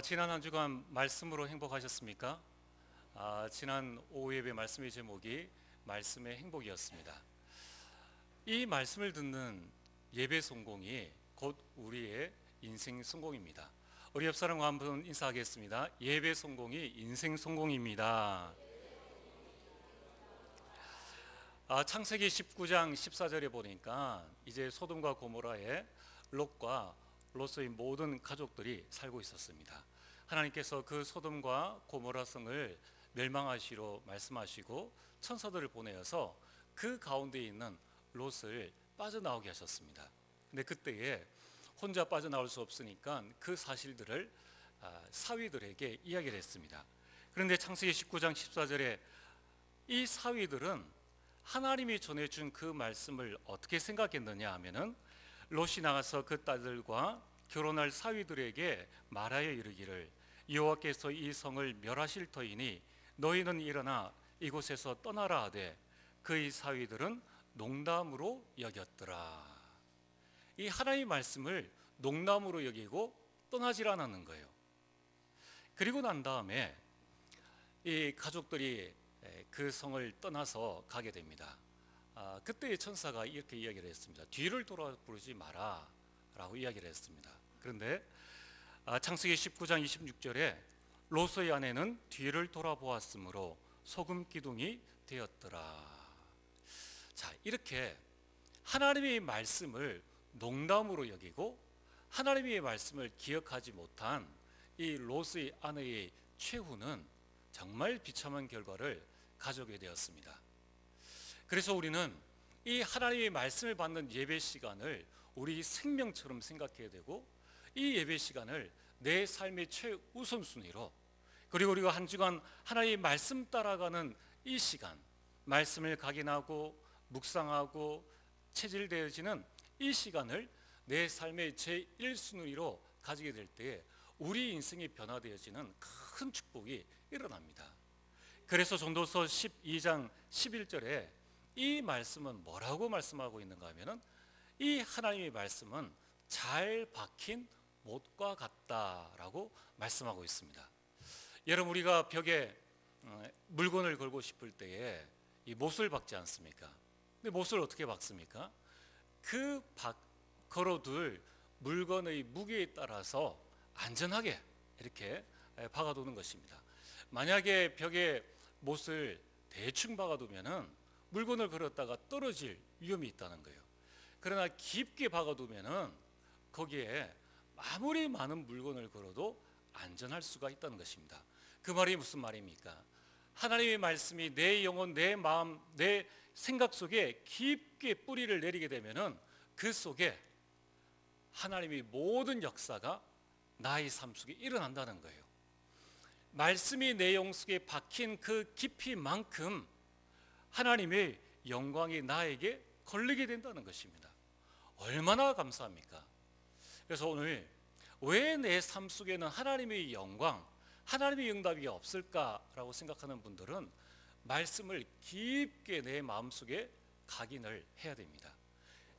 지난 한 주간 말씀으로 행복하셨습니까? 지난 오후 예배 말씀의 제목이 말씀의 행복이었습니다. 이 말씀을 듣는 예배 성공이 곧 우리의 인생 성공입니다. 우리 옆 사람과 한번 인사하겠습니다. 예배 성공이 인생 성공입니다. 창세기 19장 14절에 보니까 이제 소돔과 고모라에 롯과 롯의 모든 가족들이 살고 있었습니다. 하나님께서 그 소돔과 고모라 성을 멸망하시로 말씀하시고 천사들을 보내어서 그 가운데 있는 롯을 빠져나오게 하셨습니다. 근데 그때에 혼자 빠져나올 수 없으니까 그 사실들을 사위들에게 이야기를 했습니다. 그런데 창세기 19장 14절에 이 사위들은 하나님이 전해준 그 말씀을 어떻게 생각했느냐 하면은 롯이 나가서 그 딸들과 결혼할 사위들에게 말하여 이르기를 여호와께서 이 성을 멸하실 터이니 너희는 일어나 이곳에서 떠나라 하되 그의 사위들은 농담으로 여겼더라. 이 하나님의 말씀을 농담으로 여기고 떠나질 않았는 거예요. 그리고 난 다음에 이 가족들이 그 성을 떠나서 가게 됩니다. 그때 천사가 이렇게 이야기를 했습니다. 뒤를 돌아보지 마라 라고 이야기를 했습니다. 그런데 창세기 19장 26절에 롯의 아내는 뒤를 돌아보았으므로 소금 기둥이 되었더라. 자, 이렇게 하나님의 말씀을 농담으로 여기고 하나님의 말씀을 기억하지 못한 이 롯의 아내의 최후는 정말 비참한 결과를 가져오게 되었습니다. 그래서 우리는 이 하나님의 말씀을 받는 예배 시간을 우리 생명처럼 생각해야 되고 이 예배 시간을 내 삶의 최우선순위로, 그리고 우리가 한 주간 하나님의 말씀 따라가는 이 시간, 말씀을 각인하고 묵상하고 체질되어지는 이 시간을 내 삶의 제1순위로 가지게 될 때에 우리 인생이 변화되어지는 큰 축복이 일어납니다. 그래서 전도서 12장 11절에 이 말씀은 뭐라고 말씀하고 있는가 하면은 이 하나님의 말씀은 잘 박힌 못과 같다라고 말씀하고 있습니다. 여러분, 우리가 벽에 물건을 걸고 싶을 때에 이 못을 박지 않습니까? 근데 못을 어떻게 박습니까? 걸어둘 물건의 무게에 따라서 안전하게 이렇게 박아두는 것입니다. 만약에 벽에 못을 대충 박아두면은 물건을 걸었다가 떨어질 위험이 있다는 거예요. 그러나 깊게 박아두면은 거기에 아무리 많은 물건을 걸어도 안전할 수가 있다는 것입니다. 그 말이 무슨 말입니까? 하나님의 말씀이 내 영혼, 내 마음, 내 생각 속에 깊게 뿌리를 내리게 되면은 그 속에 하나님의 모든 역사가 나의 삶 속에 일어난다는 거예요. 말씀이 내 영 속에 박힌 그 깊이만큼 하나님의 영광이 나에게 걸리게 된다는 것입니다. 얼마나 감사합니까? 그래서 오늘 왜 내 삶 속에는 하나님의 영광, 하나님의 응답이 없을까라고 생각하는 분들은 말씀을 깊게 내 마음속에 각인을 해야 됩니다.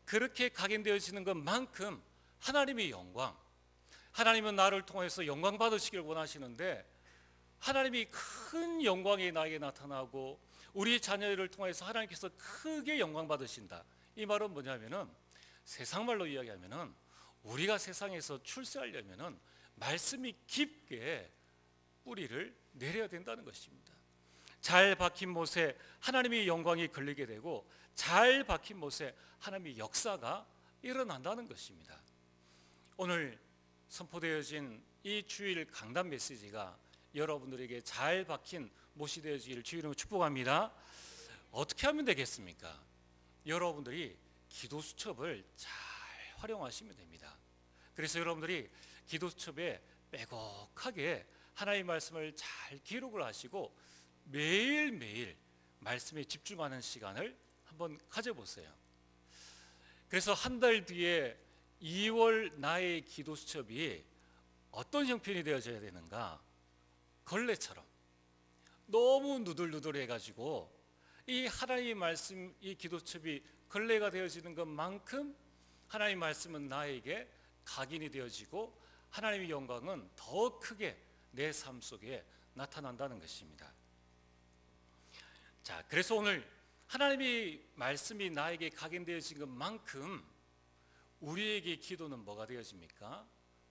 그렇게 각인되어지는 것만큼 하나님의 영광, 하나님은 나를 통해서 영광 받으시길 원하시는데 하나님이 큰 영광이 나에게 나타나고 우리 자녀를 통해서 하나님께서 크게 영광 받으신다. 이 말은 뭐냐면은 세상 말로 이야기하면은 우리가 세상에서 출세하려면은 말씀이 깊게 뿌리를 내려야 된다는 것입니다. 잘 박힌 못에 하나님의 영광이 걸리게 되고 잘 박힌 못에 하나님의 역사가 일어난다는 것입니다. 오늘 선포되어진 이 주일 강단 메시지가 여러분들에게 잘 박힌 못이 되어지기를 주의로 축복합니다. 어떻게 하면 되겠습니까? 여러분들이 기도 수첩을 잘 활용하시면 됩니다. 그래서 여러분들이 기도 수첩에 빼곡하게 하나님의 말씀을 잘 기록을 하시고 매일매일 말씀에 집중하는 시간을 한번 가져보세요. 그래서 한 달 뒤에 2월 나의 기도 수첩이 어떤 형편이 되어져야 되는가? 걸레처럼 너무 누들누들 해가지고 이 하나님의 말씀, 이 기도첩이 걸레가 되어지는 것만큼 하나님의 말씀은 나에게 각인이 되어지고 하나님의 영광은 더 크게 내 삶 속에 나타난다는 것입니다. 자, 그래서 오늘 하나님의 말씀이 나에게 각인되어진 것만큼 우리에게 기도는 뭐가 되어집니까?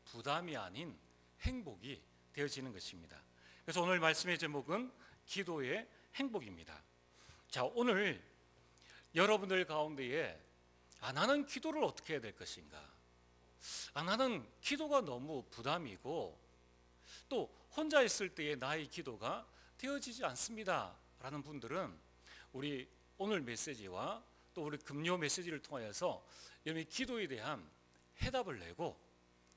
부담이 아닌 행복이 되어지는 것입니다. 그래서 오늘 말씀의 제목은 기도의 행복입니다. 자, 오늘 여러분들 가운데에 나는 기도를 어떻게 해야 될 것인가? 나는 기도가 너무 부담이고 또 혼자 있을 때의 나의 기도가 되어지지 않습니다 라는 분들은 우리 오늘 메시지와 또 우리 금요 메시지를 통하여서 여러분이 기도에 대한 해답을 내고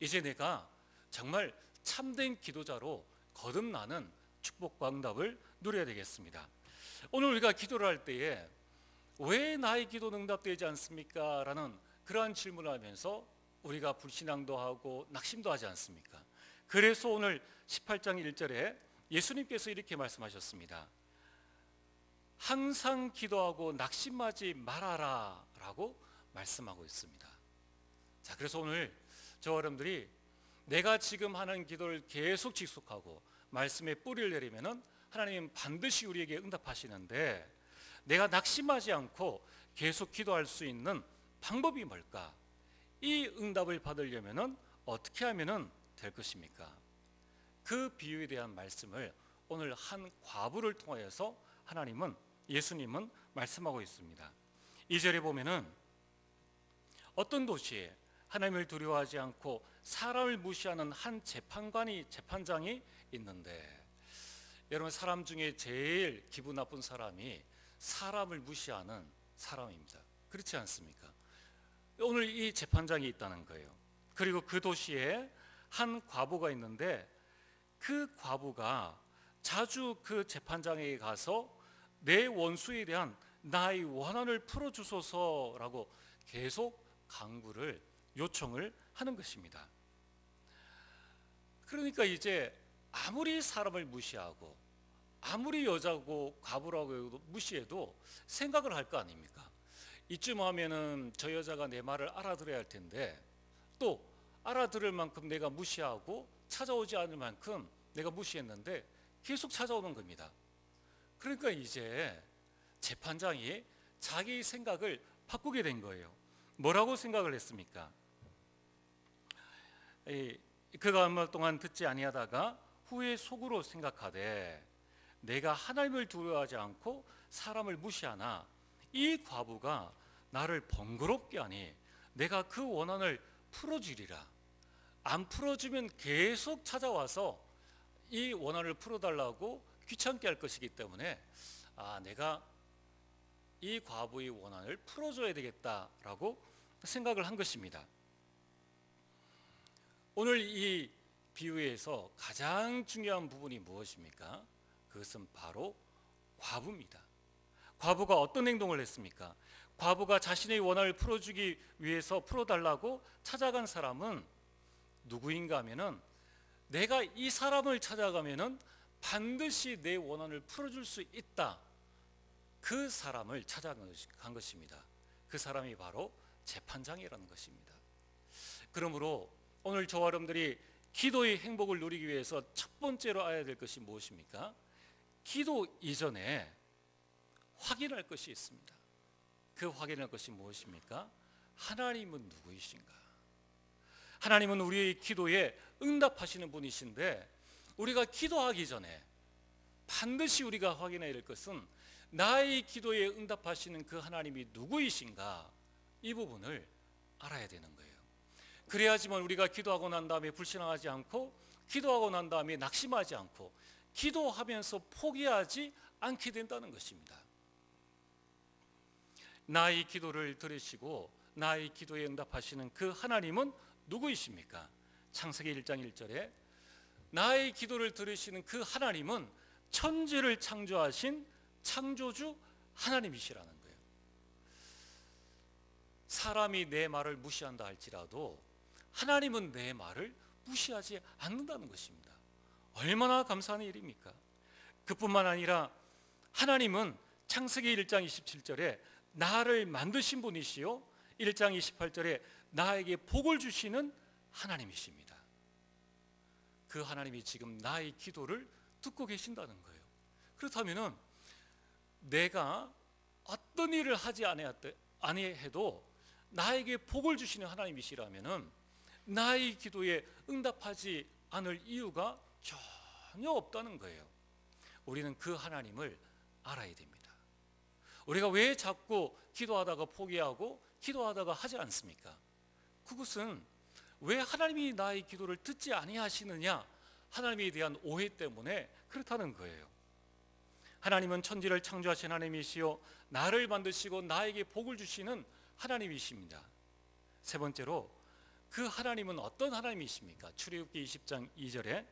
이제 내가 정말 참된 기도자로 거듭나는 축복과 응답을 누려야 되겠습니다. 오늘 우리가 기도를 할 때에 왜 나의 기도는 응답되지 않습니까? 라는 그러한 질문을 하면서 우리가 불신앙도 하고 낙심도 하지 않습니까? 그래서 오늘 18장 1절에 예수님께서 이렇게 말씀하셨습니다. 항상 기도하고 낙심하지 말아라 라고 말씀하고 있습니다. 자, 그래서 오늘 저와 여러분들이 내가 지금 하는 기도를 계속 지속하고 말씀에 뿌리를 내리면은 하나님은 반드시 우리에게 응답하시는데 내가 낙심하지 않고 계속 기도할 수 있는 방법이 뭘까? 이 응답을 받으려면은 어떻게 하면은 될 것입니까? 그 비유에 대한 말씀을 오늘 한 과부를 통하여서 예수님은 말씀하고 있습니다. 2절에 보면은 어떤 도시에 하나님을 두려워하지 않고 사람을 무시하는 한 재판장이 있는데, 여러분 사람 중에 제일 기분 나쁜 사람이 사람을 무시하는 사람입니다. 그렇지 않습니까? 오늘 이 재판장이 있다는 거예요. 그리고 그 도시에 한 과부가 있는데 그 과부가 자주 그 재판장에게 가서 내 원수에 대한 나의 원한을 풀어주소서라고 계속 간구를 요청을 하는 것입니다. 그러니까 이제 아무리 사람을 무시하고 아무리 여자고 과부라고 무시해도 생각을 할 거 아닙니까? 이쯤 하면은 저 여자가 내 말을 알아들어야 할 텐데 또 알아들을 만큼 내가 무시하고 찾아오지 않을 만큼 내가 무시했는데 계속 찾아오는 겁니다. 그러니까 이제 재판장이 자기 생각을 바꾸게 된 거예요. 뭐라고 생각을 했습니까? 그가 얼마 동안 듣지 아니하다가 후에 속으로 생각하되 내가 하나님을 두려워하지 않고 사람을 무시하나 이 과부가 나를 번거롭게 하니 내가 그 원한을 풀어주리라. 안 풀어주면 계속 찾아와서 이 원한을 풀어달라고 귀찮게 할 것이기 때문에 내가 이 과부의 원한을 풀어줘야 되겠다라고 생각을 한 것입니다. 오늘 이 비유에서 가장 중요한 부분이 무엇입니까? 그것은 바로 과부입니다. 과부가 어떤 행동을 했습니까? 과부가 자신의 원한을 풀어주기 위해서 풀어달라고 찾아간 사람은 누구인가 하면은 내가 이 사람을 찾아가면은 반드시 내 원한을 풀어줄 수 있다. 그 사람을 찾아간 것입니다. 그 사람이 바로 재판장이라는 것입니다. 그러므로 오늘 저와 여러분들이 기도의 행복을 누리기 위해서 첫 번째로 알아야 될 것이 무엇입니까? 기도 이전에 확인할 것이 있습니다. 그 확인할 것이 무엇입니까? 하나님은 누구이신가? 하나님은 우리의 기도에 응답하시는 분이신데 우리가 기도하기 전에 반드시 우리가 확인해야 될 것은 나의 기도에 응답하시는 그 하나님이 누구이신가? 이 부분을 알아야 되는 거예요. 그래야지만 우리가 기도하고 난 다음에 불신앙하지 않고 기도하고 난 다음에 낙심하지 않고 기도하면서 포기하지 않게 된다는 것입니다. 나의 기도를 들으시고 나의 기도에 응답하시는 그 하나님은 누구이십니까? 창세기 1장 1절에 나의 기도를 들으시는 그 하나님은 천지를 창조하신 창조주 하나님이시라는 거예요. 사람이 내 말을 무시한다 할지라도 하나님은 내 말을 무시하지 않는다는 것입니다. 얼마나 감사한 일입니까? 그뿐만 아니라 하나님은 창세기 1장 27절에 나를 만드신 분이시요 1장 28절에 나에게 복을 주시는 하나님이십니다. 그 하나님이 지금 나의 기도를 듣고 계신다는 거예요. 그렇다면은 내가 어떤 일을 하지 아니해도 나에게 복을 주시는 하나님이시라면은 나의 기도에 응답하지 않을 이유가 전혀 없다는 거예요. 우리는 그 하나님을 알아야 됩니다. 우리가 왜 자꾸 기도하다가 포기하고 기도하다가 하지 않습니까? 그것은 왜 하나님이 나의 기도를 듣지 아니하시느냐, 하나님에 대한 오해 때문에 그렇다는 거예요. 하나님은 천지를 창조하신 하나님이시요 나를 만드시고 나에게 복을 주시는 하나님이십니다. 세 번째로 그 하나님은 어떤 하나님이십니까? 출애굽기 20장 2절에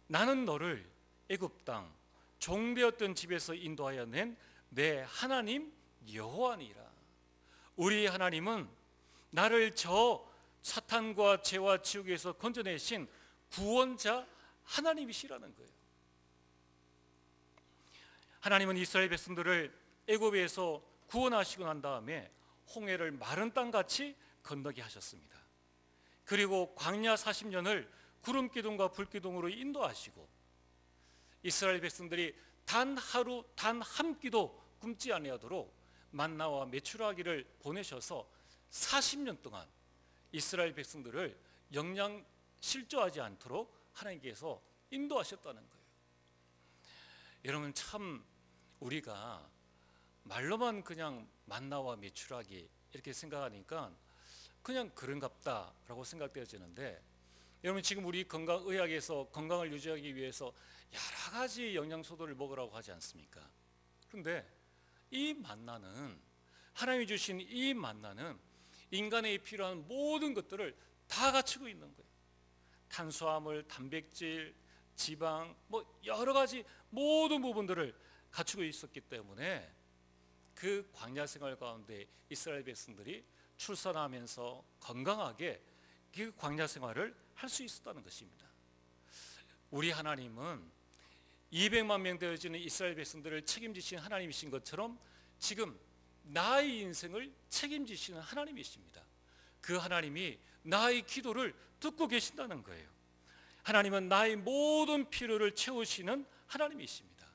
나는 너를 애굽 땅 종되었던 집에서 인도하여 낸 내 하나님 여호와니라. 우리 하나님은 나를 저 사탄과 죄와 지옥에서 건져내신 구원자 하나님이시라는 거예요. 하나님은 이스라엘 백성들을 애굽에서 구원하시고 난 다음에 홍해를 마른 땅같이 건너게 하셨습니다. 그리고 광야 40년을 구름 기둥과 불 기둥으로 인도하시고 이스라엘 백성들이 단 하루 단 한 끼도 굶지 아니하도록 만나와 메추라기를 보내셔서 40년 동안 이스라엘 백성들을 영양 실조하지 않도록 하나님께서 인도하셨다는 거예요. 여러분, 참 우리가 말로만 그냥 만나와 메추라기 이렇게 생각하니까 그냥 그런갑다라고 생각되어지는데, 여러분 지금 우리 건강의학에서 건강을 유지하기 위해서 여러 가지 영양소들을 먹으라고 하지 않습니까? 그런데 이 만나는, 하나님이 주신 이 만나는 인간에 필요한 모든 것들을 다 갖추고 있는 거예요. 탄수화물, 단백질, 지방, 여러 가지 모든 부분들을 갖추고 있었기 때문에 그 광야 생활 가운데 이스라엘 백성들이 출산하면서 건강하게 그 광야 생활을 할 수 있었다는 것입니다. 우리 하나님은 200만 명 되어지는 이스라엘 백성들을 책임지신 하나님이신 것처럼 지금 나의 인생을 책임지시는 하나님이십니다. 그 하나님이 나의 기도를 듣고 계신다는 거예요. 하나님은 나의 모든 필요를 채우시는 하나님이십니다.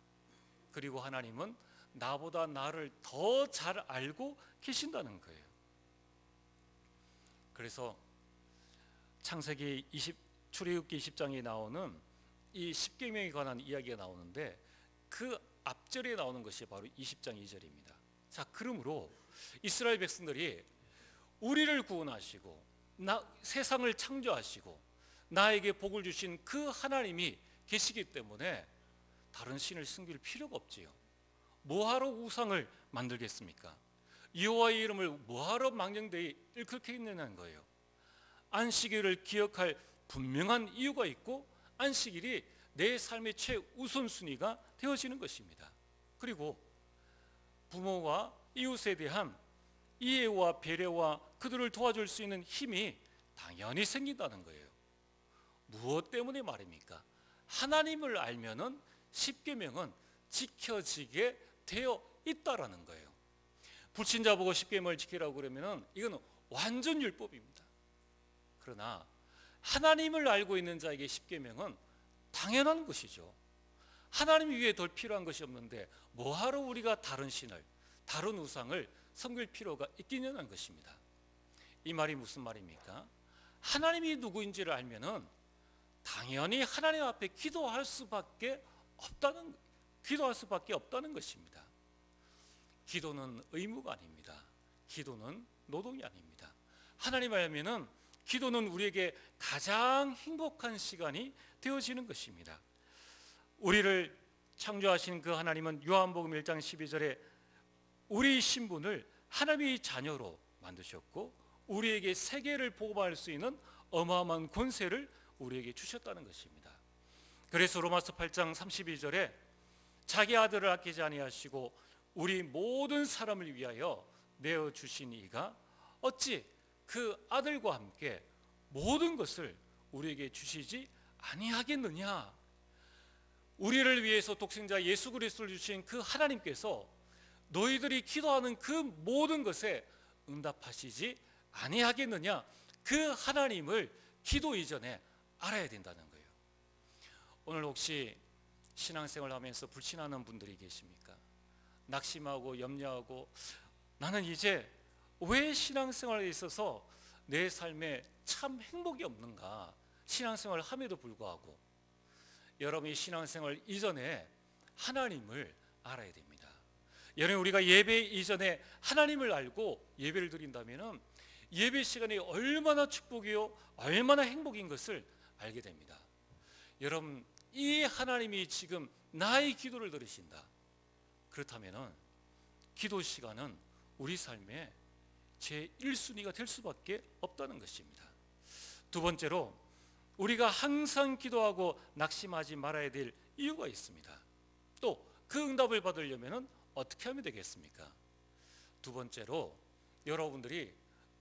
그리고 하나님은 나보다 나를 더 잘 알고 계신다는 거예요. 그래서 출애굽기 20장에 나오는 이 십계명에 관한 이야기가 나오는데 그 앞절에 나오는 것이 바로 20장 2절입니다. 자, 그러므로 이스라엘 백성들이 우리를 구원하시고 세상을 창조하시고 나에게 복을 주신 그 하나님이 계시기 때문에 다른 신을 섬길 필요가 없지요. 뭐하러 우상을 만들겠습니까? 여호와의 이름을 뭐하러 망령되이 일컬겠느냐는 거예요. 안식일을 기억할 분명한 이유가 있고 안식일이 내 삶의 최우선순위가 되어지는 것입니다. 그리고 부모와 이웃에 대한 이해와 배려와 그들을 도와줄 수 있는 힘이 당연히 생긴다는 거예요. 무엇 때문에 말입니까? 하나님을 알면은 십계명은 지켜지게 되어 있다라는 거예요. 불신자 보고 십계명을 지키라고 그러면은 이건 완전 율법입니다. 그러나 하나님을 알고 있는 자에게 십계명은 당연한 것이죠. 하나님 위에 더 필요한 것이 없는데 뭐하러 우리가 다른 신을, 다른 우상을 섬길 필요가 있겠냐는 것입니다. 이 말이 무슨 말입니까? 하나님이 누구인지를 알면은 당연히 하나님 앞에 기도할 수밖에 없다는 것입니다. 기도는 의무가 아닙니다. 기도는 노동이 아닙니다. 하나님을 알면은 기도는 우리에게 가장 행복한 시간이 되어지는 것입니다. 우리를 창조하신 그 하나님은 요한복음 1장 12절에 우리 신분을 하나님의 자녀로 만드셨고 우리에게 세계를 보호할 수 있는 어마어마한 권세를 우리에게 주셨다는 것입니다. 그래서 로마서 8장 32절에 자기 아들을 아끼지 아니하시고 우리 모든 사람을 위하여 내어 주신 이가 어찌 그 아들과 함께 모든 것을 우리에게 주시지 아니하겠느냐. 우리를 위해서 독생자 예수 그리스도를 주신 그 하나님께서 너희들이 기도하는 그 모든 것에 응답하시지 아니하겠느냐. 그 하나님을 기도 이전에 알아야 된다는 거예요. 오늘 혹시 신앙생활 하면서 불신하는 분들이 계십니까? 낙심하고 염려하고 나는 이제 왜 신앙생활에 있어서 내 삶에 참 행복이 없는가? 신앙생활을 함에도 불구하고 여러분이 신앙생활 이전에 하나님을 알아야 됩니다. 여러분, 우리가 예배 이전에 하나님을 알고 예배를 드린다면 예배 시간이 얼마나 축복이요 얼마나 행복인 것을 알게 됩니다. 여러분, 이 하나님이 지금 나의 기도를 들으신다. 그렇다면 기도 시간은 우리 삶의 제1순위가 될 수밖에 없다는 것입니다. 두 번째로, 우리가 항상 기도하고 낙심하지 말아야 될 이유가 있습니다. 또 그 응답을 받으려면 어떻게 하면 되겠습니까? 두 번째로, 여러분들이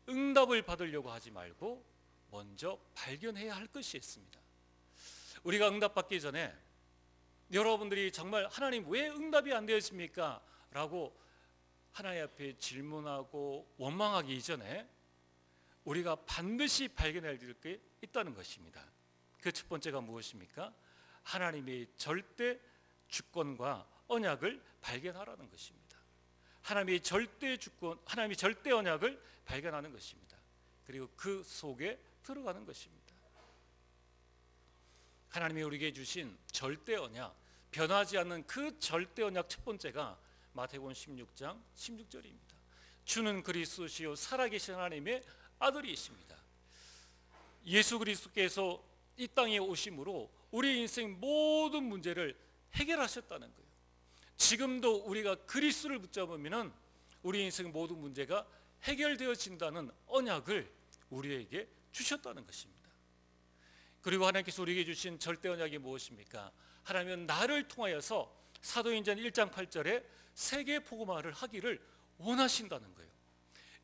응답을 받으려고 하지 말고 먼저 발견해야 할 것이 있습니다. 우리가 응답받기 전에 여러분들이 정말 하나님 왜 응답이 안 되었습니까? 라고 하나님 앞에 질문하고 원망하기 이전에 우리가 반드시 발견해야 될 게 있다는 것입니다. 그 첫 번째가 무엇입니까? 하나님의 절대 주권과 언약을 발견하라는 것입니다. 하나님의 절대 주권, 하나님의 절대 언약을 발견하는 것입니다. 그리고 그 속에 들어가는 것입니다. 하나님이 우리에게 주신 절대 언약, 변하지 않는 그 절대 언약 첫 번째가 마태복음 16장 16절입니다. 주는 그리스도시요 살아계신 하나님의 아들이십니다. 예수 그리스도께서 이 땅에 오심으로 우리 인생 모든 문제를 해결하셨다는 거예요. 지금도 우리가 그리스도를 붙잡으면 우리 인생 모든 문제가 해결되어진다는 언약을 우리에게 주셨다는 것입니다. 그리고 하나님께서 우리에게 주신 절대 언약이 무엇입니까? 하나님은 나를 통하여서 사도행전 1장 8절에 세계 복음화를 하기를 원하신다는 거예요.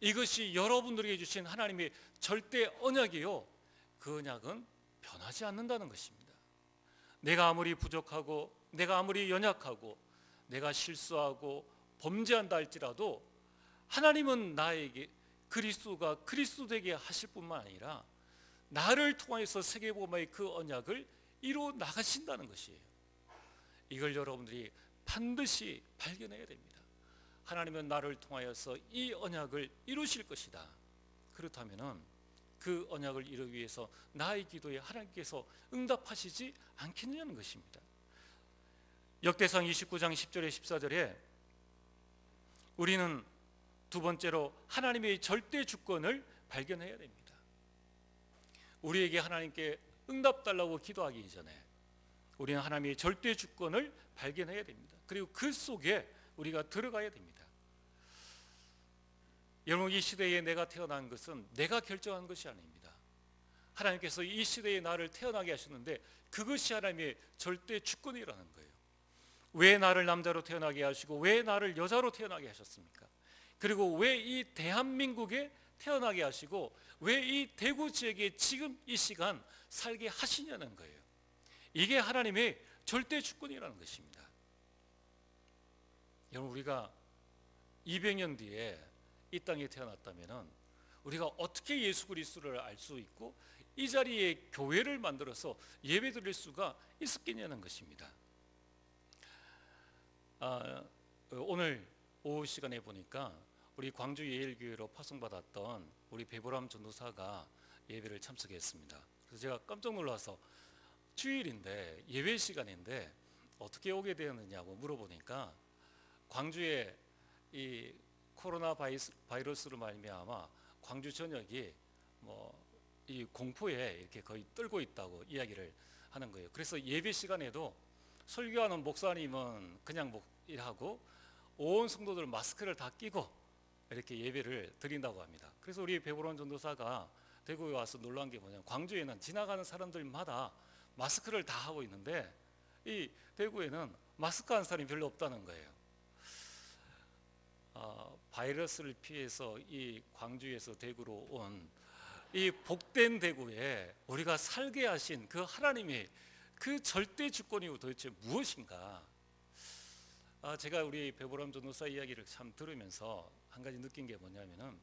이것이 여러분들에게 주신 하나님의 절대 언약이요, 그 언약은 변하지 않는다는 것입니다. 내가 아무리 부족하고 내가 아무리 연약하고 내가 실수하고 범죄한다 할지라도 하나님은 나에게 그리스도가 그리스도 되게 하실 뿐만 아니라 나를 통해서 세계복음화의 그 언약을 이루어 나가신다는 것이에요. 이걸 여러분들이 반드시 발견해야 됩니다. 하나님은 나를 통하여서 이 언약을 이루실 것이다. 그렇다면 그 언약을 이루기 위해서 나의 기도에 하나님께서 응답하시지 않겠느냐는 것입니다. 역대상 29장 10절에 14절에 우리는 두 번째로 하나님의 절대 주권을 발견해야 됩니다. 우리에게 하나님께 응답 달라고 기도하기 이전에 우리는 하나님의 절대 주권을 발견해야 됩니다. 그리고 그 속에 우리가 들어가야 됩니다. 여러분, 이 시대에 내가 태어난 것은 내가 결정한 것이 아닙니다. 하나님께서 이 시대에 나를 태어나게 하셨는데 그것이 하나님의 절대 주권이라는 거예요. 왜 나를 남자로 태어나게 하시고 왜 나를 여자로 태어나게 하셨습니까? 그리고 왜 이 대한민국에 태어나게 하시고 왜 이 대구 지역에 지금 이 시간 살게 하시냐는 거예요. 이게 하나님의 절대 주권이라는 것입니다. 여러분, 우리가 200년 뒤에 이 땅에 태어났다면 우리가 어떻게 예수 그리스도를 알 수 있고 이 자리에 교회를 만들어서 예배 드릴 수가 있었겠냐는 것입니다. 오늘 오후 시간에 보니까 우리 광주 예일교회로 파송받았던 우리 배보람 전도사가 예배를 참석했습니다. 그래서 제가 깜짝 놀라서 주일인데 예배 시간인데 어떻게 오게 되었느냐고 물어보니까 광주에 이 코로나 바이러스로 말미암아 광주 전역이 이 공포에 이렇게 거의 떨고 있다고 이야기를 하는 거예요. 그래서 예배 시간에도 설교하는 목사님은 그냥 일하고 온 성도들 마스크를 다 끼고 이렇게 예배를 드린다고 합니다. 그래서 우리 배보람 전도사가 대구에 와서 놀란 게 뭐냐면 광주에는 지나가는 사람들마다 마스크를 다 하고 있는데 이 대구에는 마스크 한 사람이 별로 없다는 거예요. 바이러스를 피해서 이 광주에서 대구로 온 이 복된 대구에 우리가 살게 하신 그 하나님의 그 절대 주권이 도대체 무엇인가? 제가 우리 배보람 전도사 이야기를 참 들으면서 한 가지 느낀 게 뭐냐면은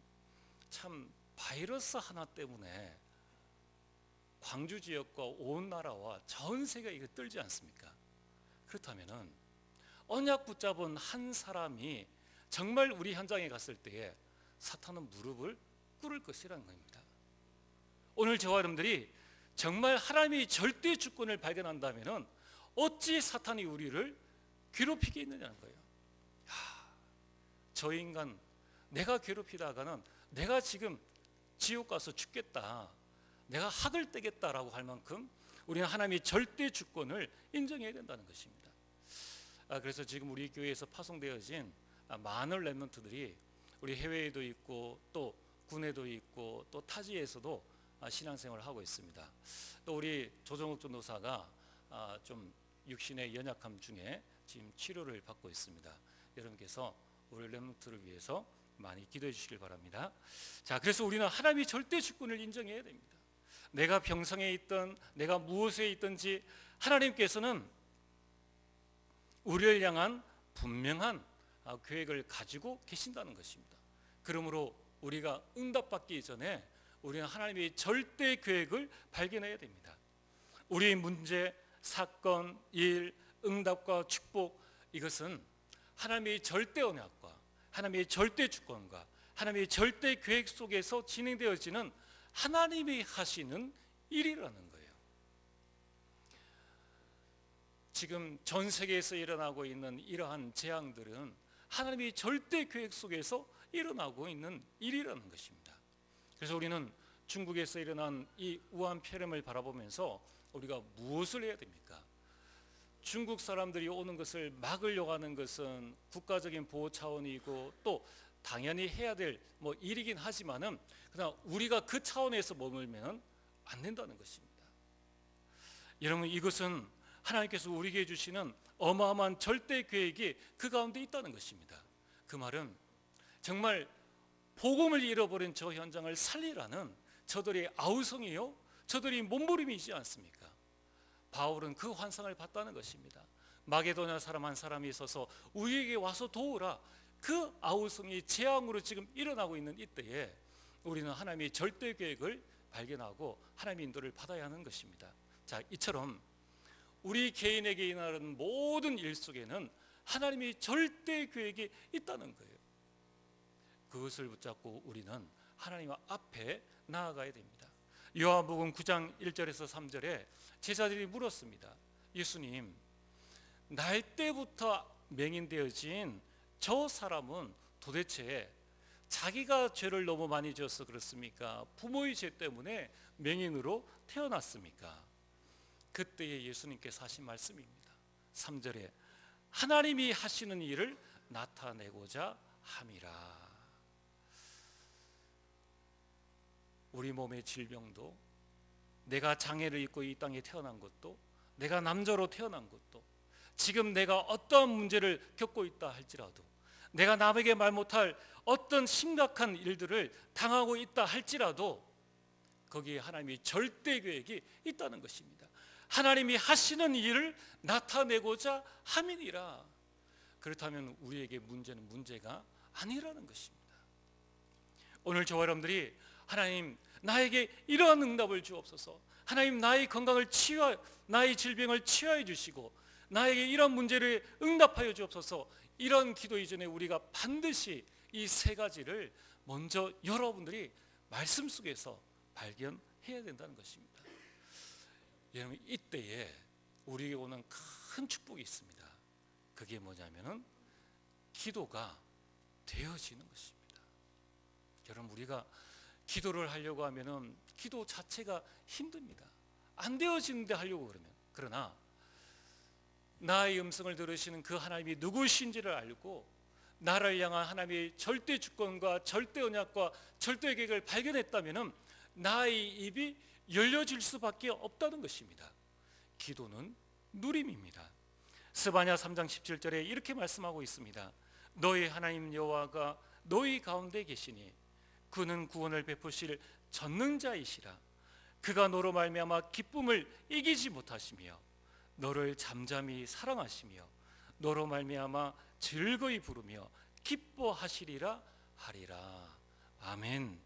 참 바이러스 하나 때문에 광주 지역과 온 나라와 전 세계가 이거 떨지 않습니까? 그렇다면은 언약 붙잡은 한 사람이 정말 우리 현장에 갔을 때에 사탄은 무릎을 꿇을 것이라는 겁니다. 오늘 저와 여러분들이 정말 하나님이 절대 주권을 발견한다면은 어찌 사탄이 우리를 괴롭히게 있느냐는 거예요. 저 인간 내가 괴롭히다가는 내가 지금 지옥 가서 죽겠다, 내가 학을 떼겠다라고 할 만큼 우리는 하나님의 절대 주권을 인정해야 된다는 것입니다. 그래서 지금 우리 교회에서 파송되어진 많은 렘넌트들이 우리 해외에도 있고 또 군에도 있고 또 타지에서도 신앙생활을 하고 있습니다. 또 우리 조정욱 전도사가 좀 육신의 연약함 중에 지금 치료를 받고 있습니다. 여러분께서 우리 렘넌트를 위해서 많이 기도해 주시길 바랍니다. 자, 그래서 우리는 하나님의 절대 주권을 인정해야 됩니다. 내가 병상에 있든 내가 무엇에 있든지 하나님께서는 우리를 향한 분명한 계획을 가지고 계신다는 것입니다. 그러므로 우리가 응답받기 전에 우리는 하나님의 절대 계획을 발견해야 됩니다. 우리의 문제, 사건, 일, 응답과 축복, 이것은 하나님의 절대 언약과 하나님의 절대 주권과 하나님의 절대 계획 속에서 진행되어지는 하나님이 하시는 일이라는 거예요. 지금 전 세계에서 일어나고 있는 이러한 재앙들은 하나님의 절대 계획 속에서 일어나고 있는 일이라는 것입니다. 그래서 우리는 중국에서 일어난 이 우한 폐렴을 바라보면서 우리가 무엇을 해야 됩니까? 중국 사람들이 오는 것을 막으려고 하는 것은 국가적인 보호 차원이고 또 당연히 해야 될 일이긴 하지만은 그러나 우리가 그 차원에서 머물면 안 된다는 것입니다. 여러분, 이것은 하나님께서 우리에게 주시는 어마어마한 절대 계획이 그 가운데 있다는 것입니다. 그 말은 정말 복음을 잃어버린 저 현장을 살리라는 저들의 아우성이요, 저들이 몸부림이지 않습니까? 바울은 그 환상을 봤다는 것입니다. 마게도냐 사람 한 사람이 있어서 우리에게 와서 도우라. 그 아우성이 재앙으로 지금 일어나고 있는 이때에 우리는 하나님의 절대 계획을 발견하고 하나님의 인도를 받아야 하는 것입니다. 자, 이처럼 우리 개인에게 일어나는 모든 일 속에는 하나님의 절대 계획이 있다는 거예요. 그것을 붙잡고 우리는 하나님 앞에 나아가야 됩니다. 요한복음 9장 1절에서 3절에 제자들이 물었습니다. 예수님, 날 때부터 맹인되어진 저 사람은 도대체 자기가 죄를 너무 많이 지어서 그렇습니까? 부모의 죄 때문에 맹인으로 태어났습니까? 그때에 예수님께서 하신 말씀입니다. 3절에 하나님이 하시는 일을 나타내고자 함이라. 우리 몸의 질병도, 내가 장애를 입고 이 땅에 태어난 것도, 내가 남자로 태어난 것도, 지금 내가 어떠한 문제를 겪고 있다 할지라도, 내가 남에게 말 못할 어떤 심각한 일들을 당하고 있다 할지라도 거기에 하나님의 절대 계획이 있다는 것입니다. 하나님이 하시는 일을 나타내고자 함이니라. 그렇다면 우리에게 문제는 문제가 아니라는 것입니다. 오늘 저와 여러분들이 하나님, 나에게 이러한 응답을 주옵소서, 하나님 나의 건강을 나의 질병을 치유해 주시고 나에게 이런 문제를 응답하여 주옵소서, 이런 기도 이전에 우리가 반드시 이 세 가지를 먼저 여러분들이 말씀 속에서 발견해야 된다는 것입니다. 여러분, 이때에 우리에게 오는 큰 축복이 있습니다. 그게 뭐냐면은 기도가 되어지는 것입니다. 여러분, 우리가 기도를 하려고 하면은 기도 자체가 힘듭니다. 안 되어지는데 하려고 그러나 나의 음성을 들으시는 그 하나님이 누구신지를 알고 나를 향한 하나님의 절대 주권과 절대 언약과 절대 계획을 발견했다면은 나의 입이 열려질 수밖에 없다는 것입니다. 기도는 누림입니다. 스바냐 3장 17절에 이렇게 말씀하고 있습니다. 너희 하나님 여호와가 너희 가운데 계시니 그는 구원을 베푸실 전능자이시라. 그가 너로 말미암아 기쁨을 이기지 못하시며 너를 잠잠히 사랑하시며 너로 말미암아 즐거이 부르며 기뻐하시리라 하리라. 아멘.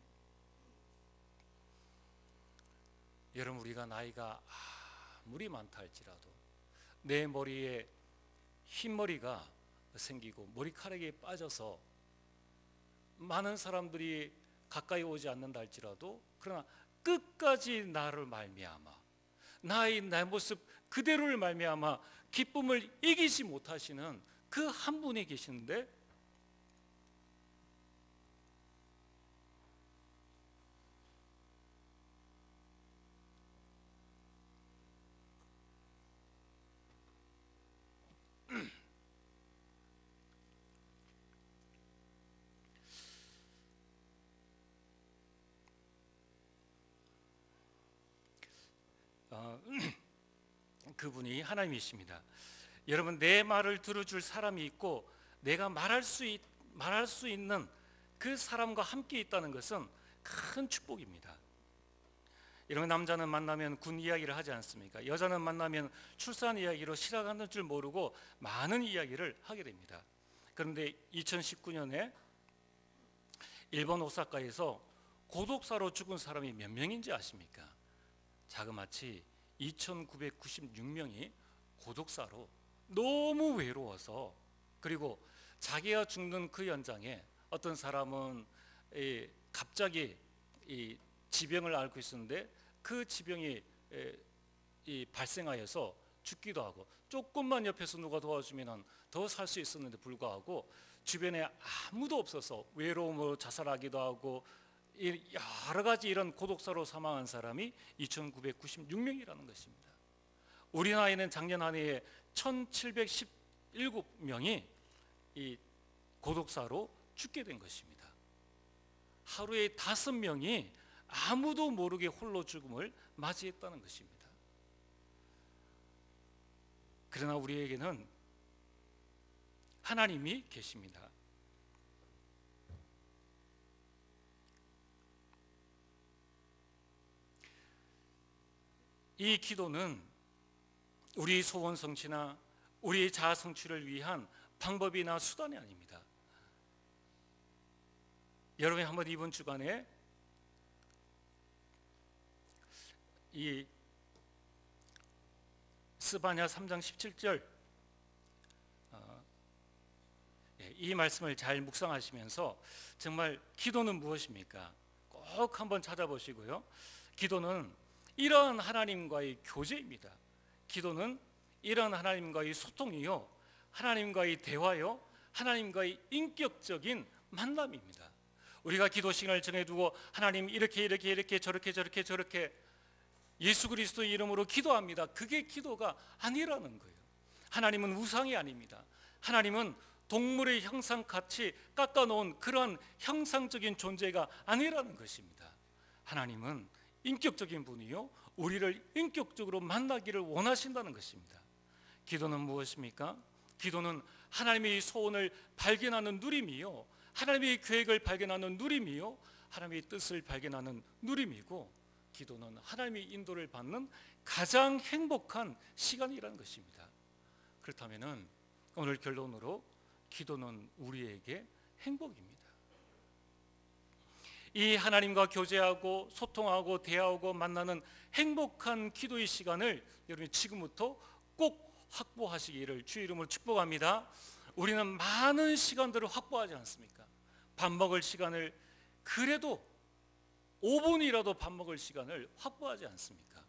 여러분, 우리가 나이가 아무리 많다 할지라도 내 머리에 흰머리가 생기고 머리카락이 빠져서 많은 사람들이 가까이 오지 않는다 할지라도, 그러나 끝까지 나를 말미암아, 내 모습 그대로를 말미암아 기쁨을 이기지 못하시는 그 한 분이 계시는데, 그분이 하나님이십니다. 여러분, 내 말을 들어줄 사람이 있고 내가 말할 수 있는 그 사람과 함께 있다는 것은 큰 축복입니다. 여러분, 남자는 만나면 군 이야기를 하지 않습니까? 여자는 만나면 출산 이야기로 시작하는 줄 모르고 많은 이야기를 하게 됩니다. 그런데 2019년에 일본 오사카에서 고독사로 죽은 사람이 몇 명인지 아십니까? 자그마치 2,996명이 고독사로 너무 외로워서, 그리고 자기가 죽는 그 현장에 어떤 사람은 갑자기 이 지병을 앓고 있었는데 그 지병이 발생하여서 죽기도 하고, 조금만 옆에서 누가 도와주면 더 살 수 있었는데 불구하고 주변에 아무도 없어서 외로움으로 자살하기도 하고 여러 가지 이런 고독사로 사망한 사람이 2,996명이라는 것입니다. 우리 나이는 작년 한 해에 1,717명이 이 고독사로 죽게 된 것입니다. 하루에 5명이 아무도 모르게 홀로 죽음을 맞이했다는 것입니다. 그러나 우리에게는 하나님이 계십니다. 이 기도는 우리 소원 성취나 우리 자아 성취를 위한 방법이나 수단이 아닙니다. 여러분이 한번 이번 주간에 이 스바냐 3장 17절 이 말씀을 잘 묵상하시면서 정말 기도는 무엇입니까? 꼭 한번 찾아보시고요. 기도는 이러한 하나님과의 교제입니다. 기도는 이러한 하나님과의 소통이요, 하나님과의 대화요, 하나님과의 인격적인 만남입니다. 우리가 기도 시간을 정해두고 하나님 이렇게 저렇게 예수 그리스도 이름으로 기도합니다. 그게 기도가 아니라는 거예요. 하나님은 우상이 아닙니다. 하나님은 동물의 형상같이 깎아놓은 그러한 형상적인 존재가 아니라는 것입니다. 하나님은 인격적인 분이요, 우리를 인격적으로 만나기를 원하신다는 것입니다. 기도는 무엇입니까? 기도는 하나님의 소원을 발견하는 누림이요, 하나님의 계획을 발견하는 누림이요, 하나님의 뜻을 발견하는 누림이고, 기도는 하나님의 인도를 받는 가장 행복한 시간이라는 것입니다. 그렇다면 오늘 결론으로 기도는 우리에게 행복입니다. 이 하나님과 교제하고 소통하고 대화하고 만나는 행복한 기도의 시간을 여러분이 지금부터 꼭 확보하시기를 주의 이름으로 축복합니다. 우리는 많은 시간들을 확보하지 않습니까? 밥 먹을 시간을, 그래도 5분이라도 밥 먹을 시간을 확보하지 않습니까?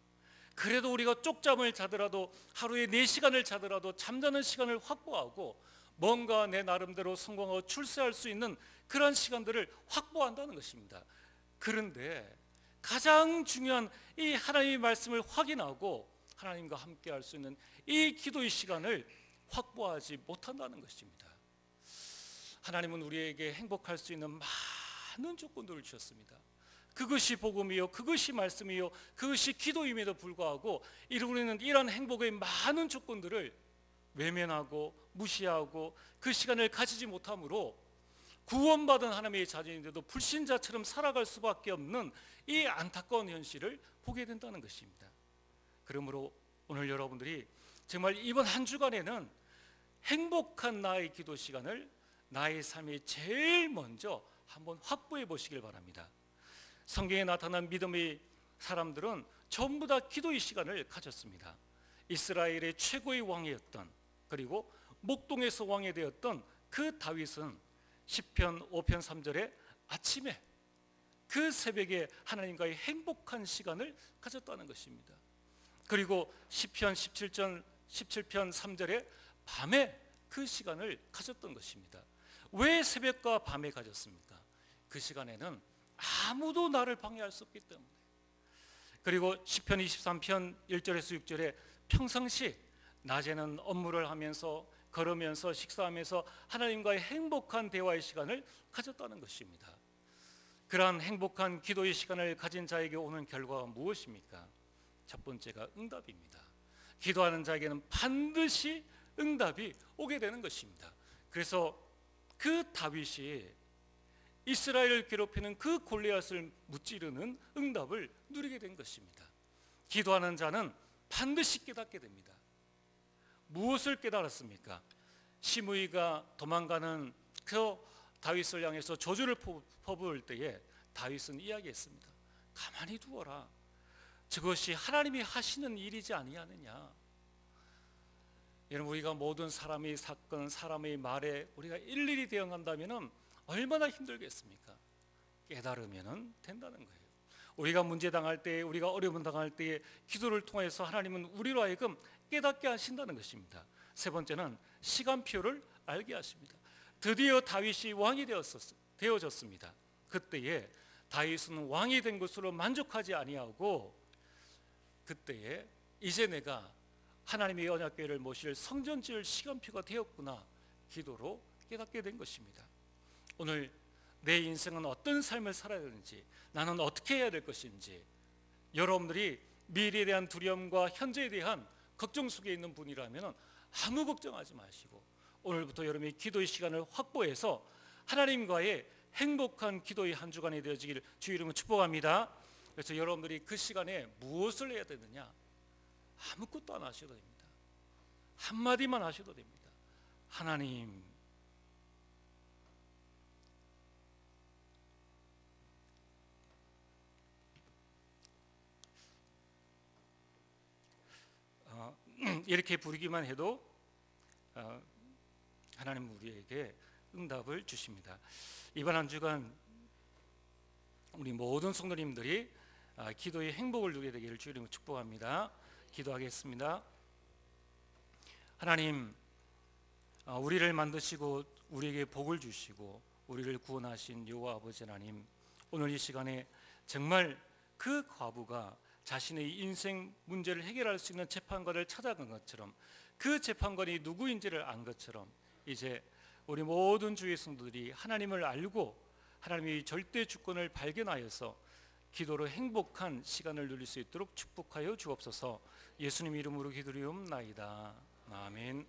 그래도 우리가 쪽잠을 자더라도 하루에 4시간을 자더라도 잠자는 시간을 확보하고 뭔가 내 나름대로 성공하고 출세할 수 있는 그런 시간들을 확보한다는 것입니다. 그런데 가장 중요한 이 하나님의 말씀을 확인하고 하나님과 함께 할 수 있는 이 기도의 시간을 확보하지 못한다는 것입니다. 하나님은 우리에게 행복할 수 있는 많은 조건들을 주셨습니다. 그것이 복음이요, 그것이 말씀이요, 그것이 기도임에도 불구하고 우리는 이런 행복의 많은 조건들을 외면하고 무시하고 그 시간을 가지지 못함으로 구원받은 하나님의 자녀인데도 불신자처럼 살아갈 수밖에 없는 이 안타까운 현실을 보게 된다는 것입니다. 그러므로 오늘 여러분들이 정말 이번 한 주간에는 행복한 나의 기도 시간을 나의 삶에 제일 먼저 한번 확보해 보시길 바랍니다. 성경에 나타난 믿음의 사람들은 전부 다 기도의 시간을 가졌습니다. 이스라엘의 최고의 왕이었던, 그리고 목동에서 왕이 되었던 그 다윗은 시편 5편 3절에 아침에 그 새벽에 하나님과의 행복한 시간을 가졌다는 것입니다. 그리고 시편 17편 3절에 밤에 그 시간을 가졌던 것입니다. 왜 새벽과 밤에 가졌습니까? 그 시간에는 아무도 나를 방해할 수 없기 때문에. 그리고 시편 23편 1절에서 6절에 평상시 낮에는 업무를 하면서 걸으면서 식사하면서 하나님과의 행복한 대화의 시간을 가졌다는 것입니다. 그러한 행복한 기도의 시간을 가진 자에게 오는 결과가 무엇입니까? 첫 번째가 응답입니다. 기도하는 자에게는 반드시 응답이 오게 되는 것입니다. 그래서 그 다윗이 이스라엘을 괴롭히는 그 골리앗을 무찌르는 응답을 누리게 된 것입니다. 기도하는 자는 반드시 깨닫게 됩니다. 무엇을 깨달았습니까? 시므이가 도망가는 그 다윗을 향해서 저주를 퍼부을 때에 다윗은 이야기했습니다. 가만히 두어라. 저것이 하나님이 하시는 일이지 아니하느냐. 여러분, 우리가 모든 사람의 사건, 사람의 말에 우리가 일일이 대응한다면 얼마나 힘들겠습니까? 깨달으면 된다는 거예요. 우리가 문제 당할 때, 우리가 어려움 당할 때에 기도를 통해서 하나님은 우리로 하여금 깨닫게 하신다는 것입니다. 세 번째는 시간표를 알게 하십니다. 드디어 다윗이 왕이 되어졌습니다. 그때에 다윗은 왕이 된 것으로 만족하지 아니하고 그때에 이제 내가 하나님의 언약궤를 모실 성전 지을 시간표가 되었구나, 기도로 깨닫게 된 것입니다. 오늘 내 인생은 어떤 삶을 살아야 되는지, 나는 어떻게 해야 될 것인지, 여러분들이 미래에 대한 두려움과 현재에 대한 걱정 속에 있는 분이라면 아무 걱정하지 마시고 오늘부터 여러분이 기도의 시간을 확보해서 하나님과의 행복한 기도의 한 주간이 되어지기를 주의 이름으로 축복합니다. 그래서 여러분들이 그 시간에 무엇을 해야 되느냐? 아무것도 안 하셔도 됩니다. 한마디만 하셔도 됩니다. 하나님, 이렇게 부르기만 해도 하나님 우리에게 응답을 주십니다. 이번 한 주간 우리 모든 성도님들이 기도의 행복을 누리게 되기를 주의 이름으로 축복합니다. 기도하겠습니다. 하나님, 우리를 만드시고 우리에게 복을 주시고 우리를 구원하신 여호와 아버지 하나님, 오늘 이 시간에 정말 그 과부가 자신의 인생 문제를 해결할 수 있는 재판관을 찾아간 것처럼, 그 재판관이 누구인지를 안 것처럼 이제 우리 모든 주의 성도들이 하나님을 알고 하나님의 절대 주권을 발견하여서 기도로 행복한 시간을 누릴 수 있도록 축복하여 주옵소서. 예수님 이름으로 기도리옵나이다. 아멘.